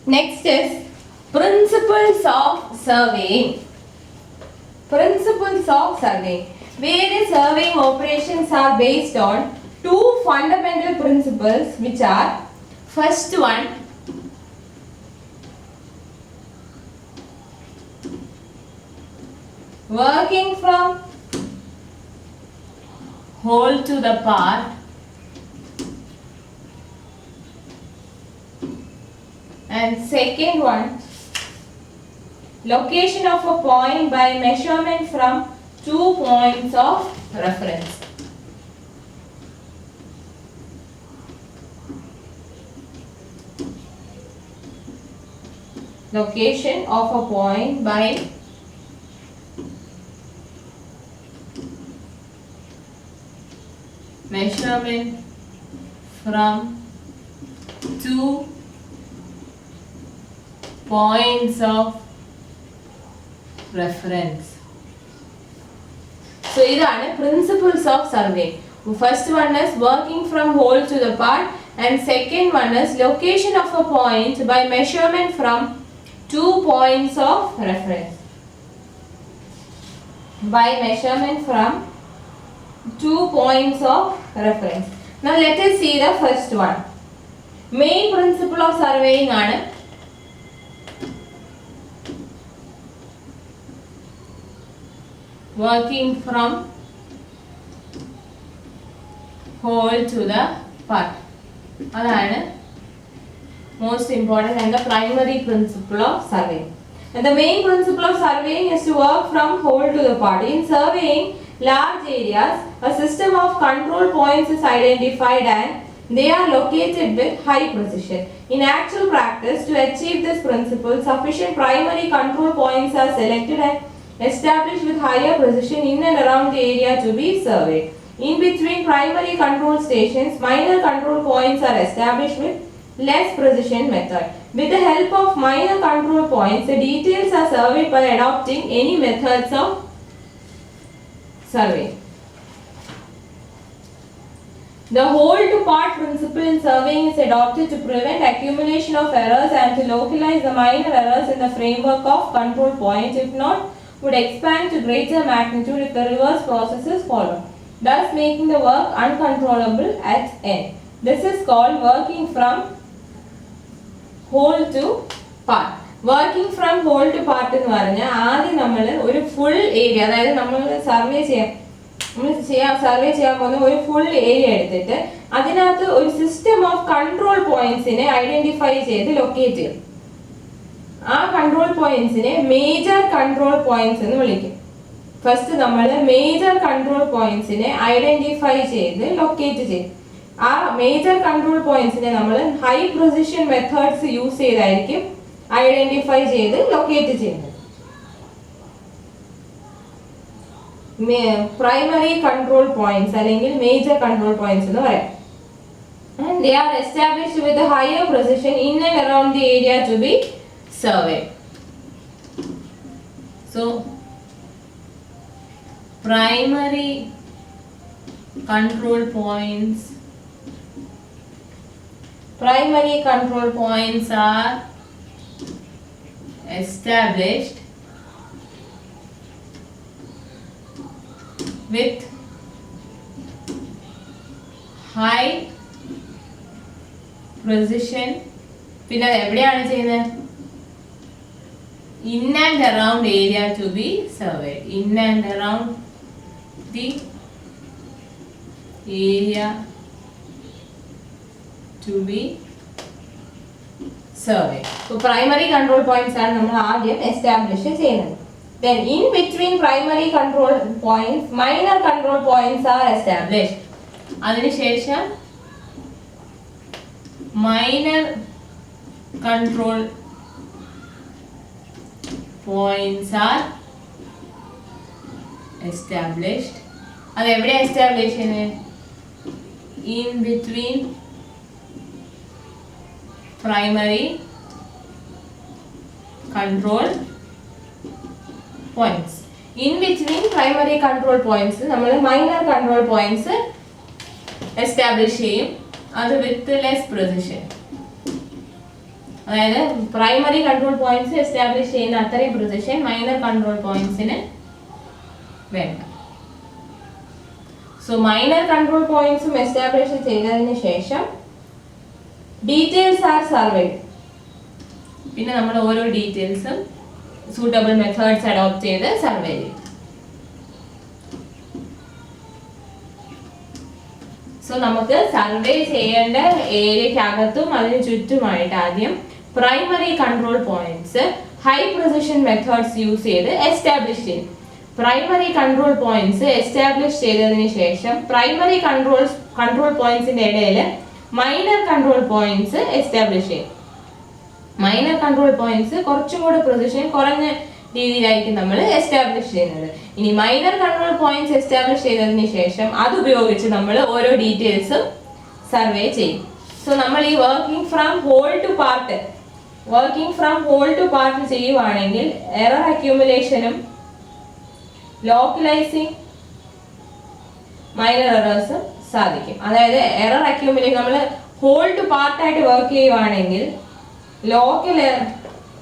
Next is principles of surveying. Principles of surveying. Various surveying operations are based on two fundamental principles, which are: first one, working from whole to the part, and second one, location of a point by measurement from 2 points of reference. Location of a point by measurement from 2 points of reference. So, these are principles of survey. First one is working from whole to the part, and second one is location of a point by measurement from 2 points of reference. By measurement from 2 points of reference. Now let us see the first one. Main principle of surveying is working from whole to the part. That is most important and the primary principle of surveying. And the main principle of surveying is to work from whole to the part. In surveying large areas, a system of control points is identified and they are located with high precision. In actual practice, to achieve this principle, sufficient primary control points are selected and established with higher precision in and around the area to be surveyed. In between primary control stations, minor control points are established with less precision method. With the help of minor control points, the details are surveyed by adopting any methods of survey. The whole to part principle in surveying is adopted to prevent accumulation of errors and to localize the minor errors in the framework of control points. If not, would expand to greater magnitude if the reverse process is followed, thus making the work uncontrollable at end. This is called working from whole to part. Working from whole to part എന്ന് പറഞ്ഞാൽ ആദ്യം നമ്മൾ ഒരു full area, അതായത് നമ്മൾ survey ചെയ്യാൻ പോകുന്ന ഒരു ഫുൾ ഏരിയ എടുത്തിട്ട് അതിനകത്ത് ഒരു സിസ്റ്റം ഓഫ് കൺട്രോൾ പോയിന്റ്സിനെ ഐഡന്റിഫൈ ചെയ്ത് ലൊക്കേറ്റ് ചെയ്യും. ആ കൺട്രോൾ പോയിന്റ്സിനെ മേജർ കൺട്രോൾ പോയിന്റ്സ് എന്ന് വിളിക്കും. ഫസ്റ്റ് നമ്മൾ മേജർ കൺട്രോൾ പോയിന്റ്സിനെ ഐഡന്റിഫൈ ചെയ്ത് ലൊക്കേറ്റ് ചെയ്യും. ആ മേജർ കൺട്രോൾ പോയിന്റ്സിനെ നമ്മൾ ഹൈ പ്രിസിഷൻ മെത്തേഡ്സ് യൂസ് ചെയ്തായിരിക്കും ഐഡന്റിഫൈ ചെയ്ത് ലൊക്കേറ്റ് ചെയ്യുന്നത്. പ്രൈമറി കൺട്രോൾ പോയിന്റ്സ് അല്ലെങ്കിൽ മേജർ കൺട്രോൾ പോയിന്റ്സ് എന്ന് പറയാം. And they are established with a higher precision in and around the area to be surveyed. So, primary control points are established with high precision. പിന്നെ എവിടെയാണ് ചെയ്യുന്നത്? In and around area to be surveyed. In and around the area to be surveyed. So primary control points are നമ്മൾ ആദ്യം establish ചെയ്യുന്നത്. Then in between primary control points, minor control points are established. അതിനുശേഷം minor control points are established. അത് എവിടെ establish ചെയ്യുന്നത്? In between primary control points. In between primary control points നമ്മൾ minor control points establish ചെയ്യും. അത് with less precision. അതായത് primary control points establish ചെയ്യുന്ന അത്രയും പ്രിസിഷൻ മൈനർ കൺട്രോൾ പോയിന്റ്സിന് വേണ്ട. സോ മൈനർ കൺട്രോൾ പോയിന്റ്സും എസ്റ്റാബ്ലിഷ് ചെയ്തതിന് ശേഷം ഡീറ്റെയിൽസ് ആർ സർവേഡ്. പിന്നെ നമ്മൾ ഓരോ ഡീറ്റെയിൽസും സൂട്ടബിൾ മെത്തേഡ്സ് അഡോപ്റ്റ് ചെയ്ത് സർവേ ചെയ്യും. സോ നമുക്ക് സർവേ ചെയ്യേണ്ട ഏരിയക്കകത്തും അതിന് ചുറ്റുമായിട്ട് ആദ്യം primary control points high precision methods use ചെയ്ത് എസ്റ്റാബ്ലിഷ് ചെയ്യും. പ്രൈമറി കൺട്രോൾ പോയിന്റ്സ് എസ്റ്റാബ്ലിഷ് ചെയ്തതിന് ശേഷം പ്രൈമറി കൺട്രോൾ പോയിന്റ്സിന്റെ ഇടയിൽ മൈനർ കൺട്രോൾ പോയിന്റ്സ് എസ്റ്റാബ്ലിഷ് ചെയ്യും. മൈനർ കൺട്രോൾ പോയിന്റ്സ് കുറച്ചും കൂടെ പ്രിസിഷൻ കുറഞ്ഞ രീതിയിലായിരിക്കും നമ്മൾ എസ്റ്റാബ്ലിഷ് ചെയ്യുന്നത്. ഇനി മൈനർ കൺട്രോൾ പോയിന്റ്സ് എസ്റ്റാബ്ലിഷ് ചെയ്തതിന് ശേഷം അത് ഉപയോഗിച്ച് നമ്മൾ ഓരോ ഡീറ്റെയിൽസും സർവേ ചെയ്യും. സോ നമ്മൾ ഈ working from whole to part ചെയ്യുവാണെങ്കിൽ എറർ അക്യൂമുലേഷനും ലോക്കലൈസിങ് മൈനർ എറേഴ്സും സാധിക്കും. അതായത് എറർ അക്യൂമുലേഷൻ നമ്മൾ ഹോൾ ടു പാർട്ടായിട്ട് വർക്ക് ചെയ്യുവാണെങ്കിൽ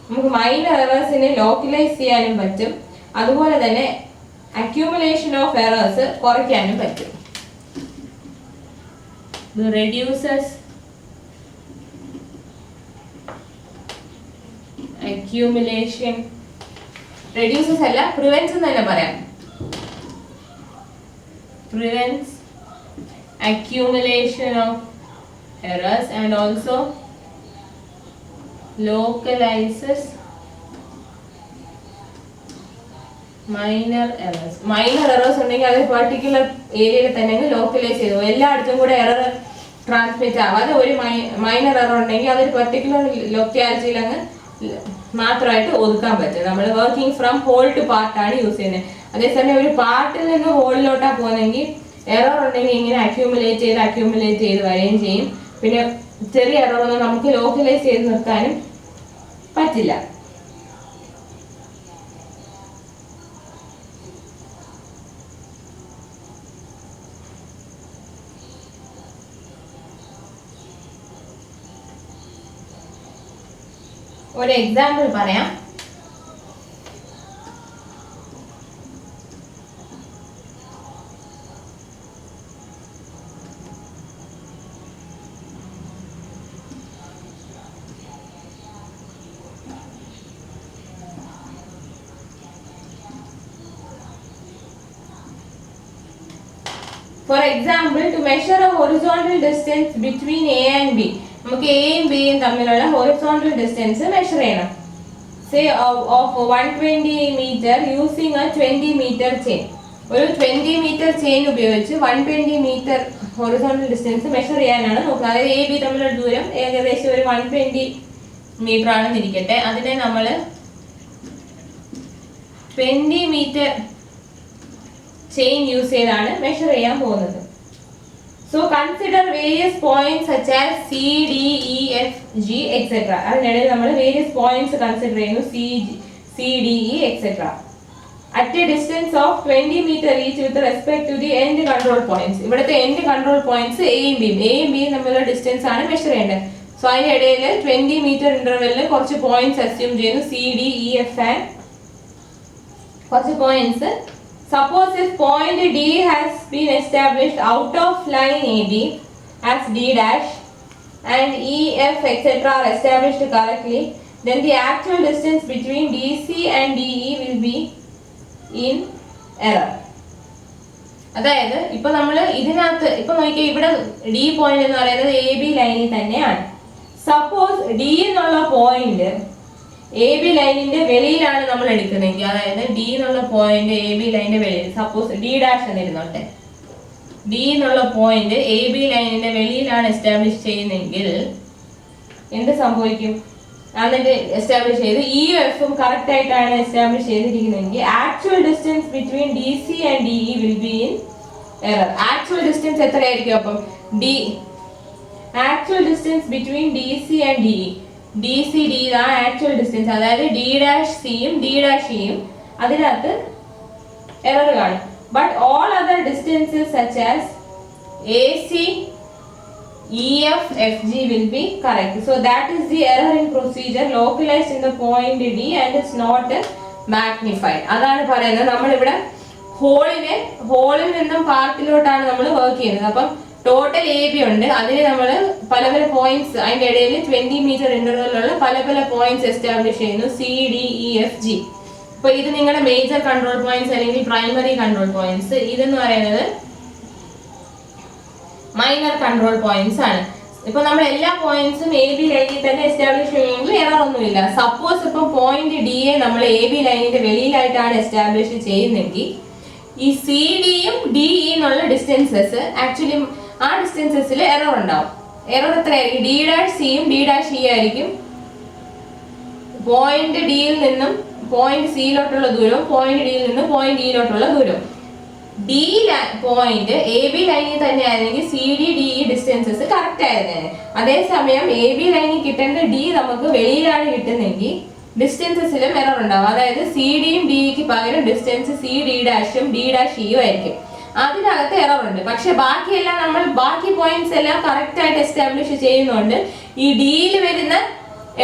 നമുക്ക് മൈനർ എറേഴ്സിനെ ലോക്കലൈസ് ചെയ്യാനും പറ്റും. അതുപോലെ തന്നെ അക്യൂമുലേഷൻ ഓഫ് എറേഴ്സ് കുറയ്ക്കാനും പറ്റും. റെഡ്യൂസസ് അക്യൂമുലേഷൻ, റെഡ്യൂസസ് അല്ല പ്രിവെൻസ് എന്ന് തന്നെ പറയാം. prevents accumulation of errors and also localizes minor errors. Minor errors ഉണ്ടെങ്കിൽ അത് പർട്ടിക്കുലർ ഏരിയയിൽ തന്നെ ലോക്കലൈസ് ചെയ്തു എല്ലായിടത്തും കൂടെ എറർ ട്രാൻസ്മിറ്റ് ആവാതെ ഒരു മൈനർ എറർ ഉണ്ടെങ്കിൽ അതൊരു പർട്ടിക്കുലർ ലൊക്കാലിറ്റിയിൽ അങ്ങ് മാത്രമായിട്ട് ഒതുക്കാൻ പറ്റും. നമ്മൾ വർക്കിംഗ് ഫ്രം ഹോൾ ടു പാർട്ടാണ് യൂസ് ചെയ്യുന്നത്. അതേസമയം ഒരു പാർട്ടിൽ നിന്ന് ഹോളിലോട്ടാണ് പോകുന്നതെങ്കിൽ എറർ ഉണ്ടെങ്കിൽ ഇങ്ങനെ അക്യൂമുലേറ്റ് ചെയ്ത് വരികയും ചെയ്യും. പിന്നെ ചെറിയ എറർ ഒന്നും നമുക്ക് ലോക്കലൈസ് ചെയ്ത് നിർത്താനും പറ്റില്ല. ഒരു എക്സാമ്പിൾ പറയാം. For example, to measure a horizontal distance between A and B, നമുക്ക് എയും ബിയും തമ്മിലുള്ള ഹൊറിസോണ്ടൽ ഡിസ്റ്റൻസ് മെഷർ ചെയ്യണം. Say of 120 metre using a 20 metre chain. ഒരു 20 മീറ്റർ ചെയിൻ ഉപയോഗിച്ച് 120 മീറ്റർ ഹൊറിസോണ്ടൽ ഡിസ്റ്റൻസ് മെഷർ ചെയ്യാനാണ് നോക്കുക. അതായത് എ ബി തമ്മിലുള്ള ദൂരം ഏകദേശം ഒരു 120 മീറ്റർ ആണെന്ന് ഇരിക്കട്ടെ. അതിനെ നമ്മൾ 20 മീറ്റർ ചെയിൻ യൂസ് ചെയ്താണ് മെഷർ ചെയ്യാൻ പോകുന്നത്. So consider various points such as C, D, E, F, G, etc. അതിനിടയിൽ നമ്മൾ various points കൺസിഡർ ചെയ്യുന്നു. C, D, E, etc. At a distance of 20 meter each with respect to the end control points. ഇവിടുത്തെ end control points എയും ബിയും തമ്മിലുള്ള distance ആണ് measure ചെയ്യേണ്ടത്. So അതിനിടയിൽ 20 മീറ്റർ ഇന്റർവെല്ലിൽ കുറച്ച് പോയിന്റ്സ് അസ്യൂം ചെയ്യുന്നു. C, D, E, F and കുറച്ച് points. Suppose if point D has been established out of line AB as D dash and E, F, etc. are established correctly, then the actual distance between DC and DE will be in error. അതായത് ഇപ്പൊ നമ്മൾ ഇതിനകത്ത് ഇപ്പൊ നോക്കിയാൽ ഇവിടെ D point എന്ന് പറയുന്നത് AB ലൈനിൽ തന്നെയാണ്. സപ്പോസ് D എന്നുള്ള പോയിന്റ് എ ബി ലൈനിന്റെ വെളിയിലാണ് നമ്മൾ എടുക്കുന്നതെങ്കിൽ, അതായത് ഡി എന്നുള്ള പോയിന്റ് എ ബി ലൈനിന്റെ വെളിയിൽ, സപ്പോസ് ഡി ഡാഷ് എന്നിരുന്നോട്ടെ, ഡി എന്നുള്ള പോയിന്റ് എ ബി ലൈനിന്റെ വെളിയിലാണ് എസ്റ്റാബ്ലിഷ് ചെയ്യുന്നതെങ്കിൽ എന്ത് സംഭവിക്കും? എന്നിട്ട് എസ്റ്റാബ്ലിഷ് ചെയ്ത് ഇ എഫും കറക്റ്റ് ആയിട്ടാണ് എസ്റ്റാബ്ലിഷ് ചെയ്തിരിക്കുന്നതെങ്കിൽ actual distance between D C and D E will be in error. Actual distance എത്രയായിരിക്കും? അപ്പം actual distance between D C and D E, D C D ഇതാണ് ആക്ച്വൽ ഡിസ്റ്റൻസ്. അതായത് D dash സിയും D dash ഇയും അതിനകത്ത് error കാണും. But all other distances such as A C, EFFG will be correct. So that is the error in procedure localized in the point D and is not magnified. അതാണ് പറയുന്നത്. നമ്മളിവിടെ ഹോളിൽ നിന്നും പാർട്ടിലോട്ടാണ് നമ്മൾ work ചെയ്യുന്നത്. അപ്പം ടോട്ടൽ AB ഉണ്ട്, അതിന് നമ്മൾ പല പല പോയിന്റ്സ്, അതിൻ്റെ ഇടയിൽ 20 മീറ്റർ ഇന്റർവെല്ലുള്ള പല പല പോയിന്റ്സ് എസ്റ്റാബ്ലിഷ് ചെയ്യുന്നു, CDEFG. അപ്പൊ ഇത് നിങ്ങളുടെ മേജർ കൺട്രോൾ പോയിന്റ്സ് അല്ലെങ്കിൽ പ്രൈമറി കൺട്രോൾ പോയിന്റ്സ്. ഇതെന്ന് പറയുന്നത് മൈനർ കൺട്രോൾ പോയിന്റ്സ് ആണ്. ഇപ്പൊ നമ്മൾ എല്ലാ പോയിന്റ്സും AB ലൈനിൽ തന്നെ എസ്റ്റാബ്ലിഷ് ചെയ്യുമെങ്കിൽ എറർ ഒന്നുമില്ല. സപ്പോസ് ഇപ്പൊ പോയിന്റ് DA നമ്മൾ AB ലൈനിന്റെ വെളിയിലായിട്ടാണ് എസ്റ്റാബ്ലിഷ് ചെയ്യുന്നെങ്കിൽ ഈ CDയും DE എന്നുള്ള ഡിസ്റ്റൻസസ് ആക്ച്വലി ആ ഡിസ്റ്റൻസസിൽ എറർ ഉണ്ടാവും. എറർ എത്രയായിരിക്കും? D'(C)യും D'(E) ആയിരിക്കും. പോയിന്റ് ഡിയിൽ നിന്നും പോയിന്റ് സിയിലോട്ടുള്ള ദൂരവും പോയിന്റ് ഡിയിൽ നിന്നും പോയിന്റ് ഇയിലോട്ടുള്ള ദൂരവും. ഡി പോയിന്റ് AB ലൈനിൽ തന്നെ ആയിരുന്നെങ്കിൽ CDDE ഡിസ്റ്റൻസസ് കറക്റ്റ് ആയിരുന്നേനെ. അതേസമയം AB ലൈനിൽ കിട്ടേണ്ട D നമുക്ക് വെളിയിലാണ് കിട്ടുന്നെങ്കിൽ ഡിസ്റ്റൻസസിലും എറർ ഉണ്ടാവും. അതായത് CDയും DEക്ക് പകരം ഡിസ്റ്റൻസ് CD'(ഉം D'(E)യും ആയിരിക്കും. അതിനകത്ത് എറർ ഉണ്ട്. പക്ഷെ ബാക്കിയെല്ലാം നമ്മൾ ബാക്കി പോയിന്റ്സ് എല്ലാം കറക്റ്റ് ആയിട്ട് എസ്റ്റാബ്ലിഷ് ചെയ്യുന്നുണ്ട്. ഈ ഡിയിൽ വരുന്ന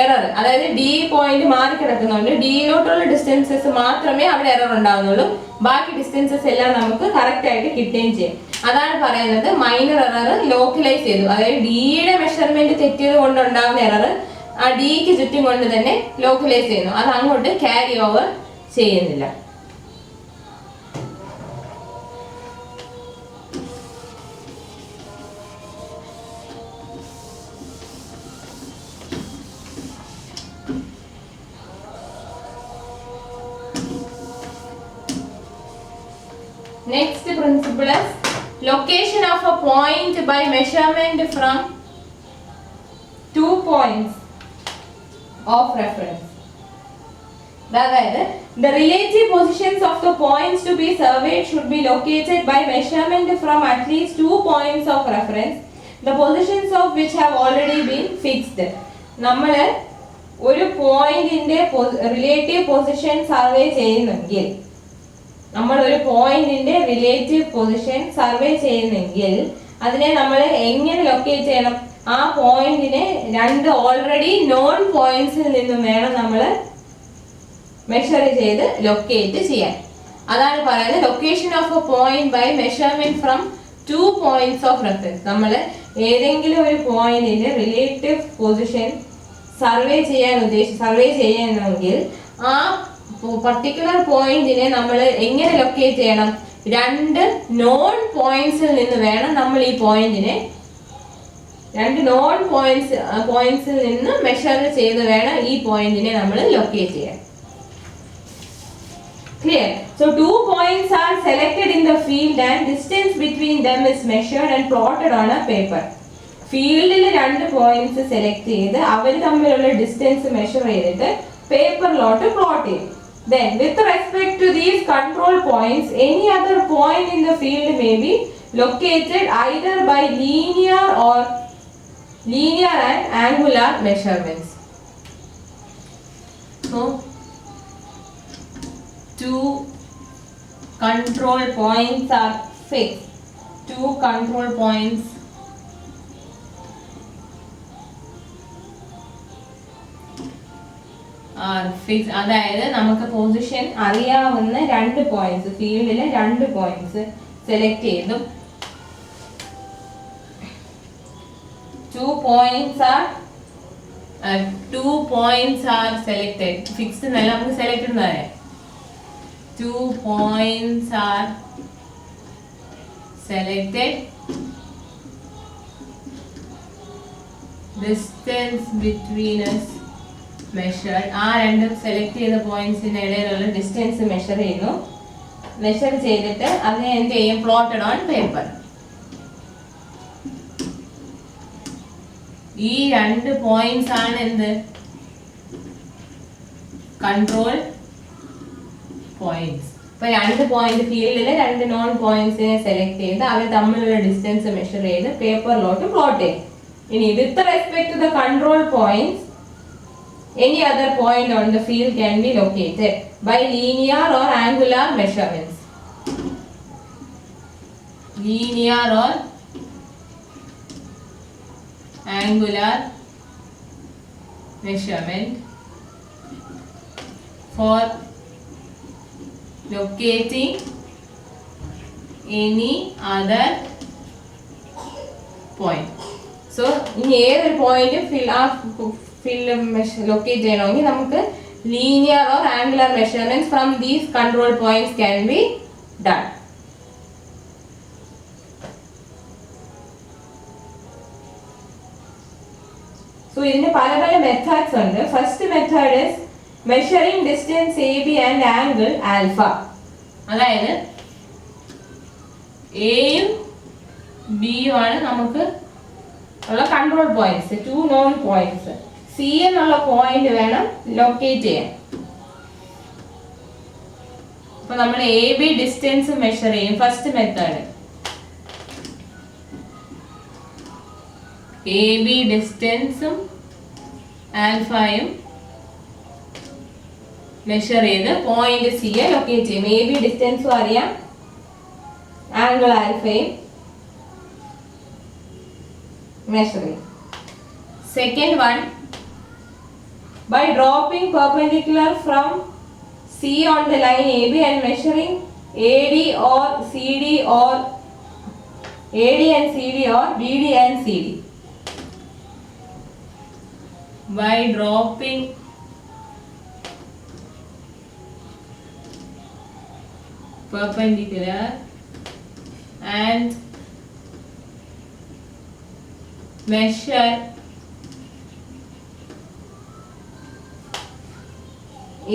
എറർ, അതായത് ഡി പോയിന്റ് മാറി കിടക്കുന്നുണ്ട്, ഡിയിലോട്ടുള്ള ഡിസ്റ്റൻസസ് മാത്രമേ അവിടെ എറർ ഉണ്ടാവുന്നുള്ളൂ. ബാക്കി ഡിസ്റ്റൻസസ് എല്ലാം നമുക്ക് കറക്റ്റ് ആയിട്ട് കിട്ടുകയും ചെയ്യും. അതാണ് പറയുന്നത് മൈനർ എറർ ലോക്കലൈസ് ചെയ്തു. അതായത് ഡിയുടെ മെഷർമെന്റ് തെറ്റിയത് കൊണ്ടുണ്ടാകുന്ന എറർ ആ ഡിക്ക് ചുറ്റും കൊണ്ട് തന്നെ ലോക്കലൈസ് ചെയ്യുന്നു. അത് അങ്ങോട്ട് ക്യാരി ഓവർ ചെയ്യുന്നില്ല. Next principle is location of a point by measurement from 2 points of reference. അതായത് the relative positions of the points to be surveyed should be located by measurement from at least 2 points of reference, the positions of which have already been fixed. നമ്മൾ ഒരു പോയിന്റിന്റെ relative position survey ചെയ്യുന്നെങ്കിൽ അതിനെ നമ്മൾ എങ്ങനെ locate ചെയ്യണം? ആ പോയിന്റിനെ രണ്ട് ഓൾറെഡി നോൺ പോയിന്റ്സിൽ നിന്നും വേണം നമ്മൾ മെഷർ ചെയ്ത് ലൊക്കേറ്റ് ചെയ്യാൻ. അതാണ് പറയുന്നത് location of a point by measurement from 2 points of reference. നമ്മൾ ഏതെങ്കിലും ഒരു പോയിന്റിന്റെ റിലേറ്റീവ് പൊസിഷൻ സർവേ ചെയ്യണമെങ്കിൽ ആ പർട്ടിക്കുലർ പോയിന്റിനെ നമ്മൾ എങ്ങനെ ലൊക്കേറ്റ് ചെയ്യണം? രണ്ട് നോൺ പോയിന്റ്സിൽ നിന്ന് വേണം നമ്മൾ ഈ പോയിന്റിനെ, രണ്ട് നോൺ പോയിന്റ്സിൽ നിന്ന് മെഷർ ചെയ്ത് വേണം ഈ പോയിന്റിനെ നമ്മൾ ലൊക്കേറ്റ് ചെയ്യാൻ. Clear? So 2 points are selected in the field and distance between them is measured and plotted on a paper. ഫീൽഡിൽ 2 പോയിന്റ്സ് സെലക്ട് ചെയ്ത് അവർ തമ്മിലുള്ള ഡിസ്റ്റൻസ് മെഷർ ചെയ്തിട്ട് പേപ്പറിലോട്ട് പ്ലോട്ട് ചെയ്യും. Then with respect to these control points, any other point in the field may be located either by linear and angular measurements. So 2 control points are fixed. 2 control points അതായത് നമുക്ക് position അറിയാവുന്ന 2 points, ഫീൽഡിലെ 2 points select ചെയ്തു. 2 points are selected. Fixed എന്നല്ല, നമുക്ക് select എന്ന് പറയാം. 2 points are selected. Distance between us measured. ആ രണ്ടും സെലക്ട് ചെയ്ത പോയിന്റ്സിന്റെ ഇടയിലുള്ള ഡിസ്റ്റൻസ് മെഷർ ചെയ്യുന്നു. മെഷർ ചെയ്തിട്ട് അതിനെ എന്ത് ചെയ്യും? Plotted on paper. ഈ 2 പോയിന്റ്സ് ആണ് എന്ത്? Control points. ഇപ്പൊ 2 പോയിന്റ് ഫീൽഡിലെ 2 നോൺ പോയിന്റ്സിനെ സെലക്ട് ചെയ്ത് അവർ തമ്മിലുള്ള ഡിസ്റ്റൻസ് മെഷർ ചെയ്ത് പേപ്പറിലോട്ട് പ്ലോട്ട് ചെയ്യും. ഇനി with respect to the control points, any other point on the field can be located by linear or angular measurements. Linear or angular measurement for locating any other point. So in ഏതൊരു point locate ചെയ്യണമെങ്കിൽ നമുക്ക് linear or angular measurements from these control points can be done. So ഇതിന് പല പല methods ഉണ്ട്. First method is measuring distance AB and angle alpha. അതായത് A യും B യും ആണ് നമുക്ക് ഉള്ള control points, 2 non points. C എന്നുള്ള പോയിന്റ് വേണം ലൊക്കേറ്റ് ചെയ്യാൻ. അപ്പോൾ നമ്മൾ AB ഡിസ്റ്റൻസ് മെഷർ ചെയ്യും. ഫസ്റ്റ് മെത്തേഡ് AB ഡിസ്റ്റൻസും ആൽഫയും മെഷർ ചെയ്ത് പോയിന്റ് C യെ ലൊക്കേറ്റ് ചെയ്യും. AB ഡിസ്റ്റൻസും അറിയാം, angle ആൽഫയും measure it. Second one, by dropping perpendicular from C on the line AB and measuring AD or CD or AD and CD or BD and CD. By dropping perpendicular and measure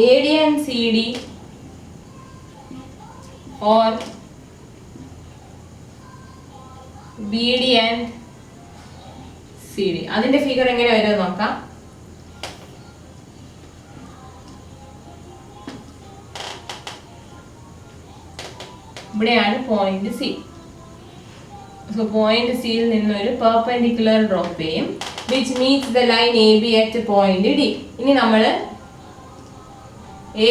AD and CD or BD and CD. അതിന്റെ figure എങ്ങനെ വരും നോക്കാം. ഇവിടെയാണ് point C. So point C യിൽ നിന്ന് ഒരു perpendicular drop ചെയ്യും, which meets the line AB at point D. ഇനി നമ്മൾ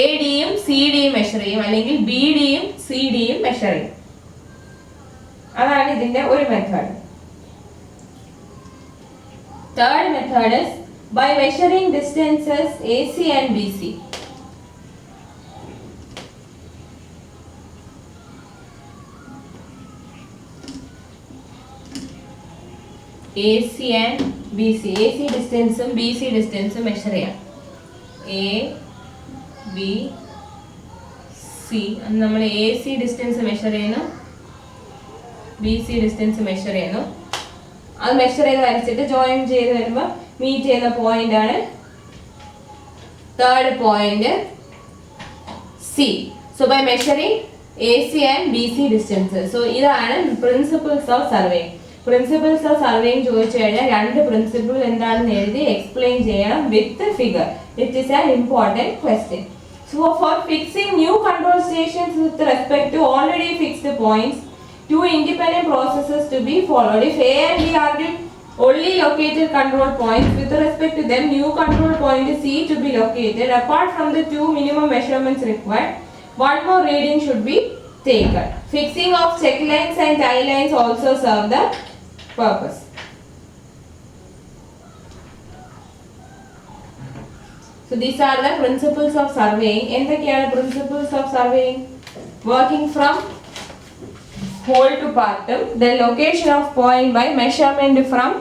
AD യും CD യും മെഷർ ചെയ്യും, അല്ലെങ്കിൽ BD യും CD യും മെഷർ ചെയ്യും. അതാണ് ഇതിന്റെ ഒരു method. Third method is by measuring distances AC and BC. AC and BC. AC ഡിസ്റ്റൻസും BC ഡിസ്റ്റൻസും മെഷർ ചെയ്യാം. A B C. നമ്മൾ AC ഡിസ്റ്റൻസ് മെഷർ ചെയ്യുന്നു, BC ഡിസ്റ്റൻസ് മെഷർ ചെയ്യുന്നു. അത് മെഷർ ചെയ്ത് വരച്ചിട്ട് ജോയിൻ ചെയ്ത് വരുമ്പോൾ മീറ്റ് ചെയ്യുന്ന പോയിന്റ് ആണ് third point C. So by measuring AC and BC distances. So ഇതാണ് principles of surveying. Principles of surveying ചോദിച്ചു കഴിഞ്ഞാൽ രണ്ട് പ്രിൻസിപ്പിൾ എന്താണെന്ന് എഴുതി എക്സ്പ്ലെയിൻ ചെയ്യണം with figure. It is an important question. So for fixing new control stations with respect to already fixed points, two independent processes to be followed. If A and B are the only located control points, with respect to them new control point C to be located. Apart from the two minimum measurements required, one more reading should be taken. Fixing of check lines and tie lines also serve the purpose. So these are the principles of surveying. എന്തൊക്കെയാണ് principles of surveying? Working from whole to partum, the location of point by measurement from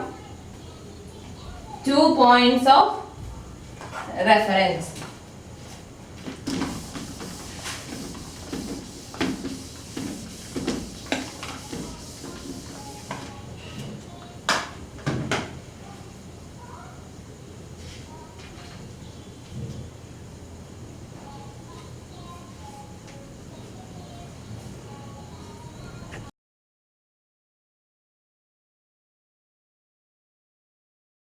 2 points of reference.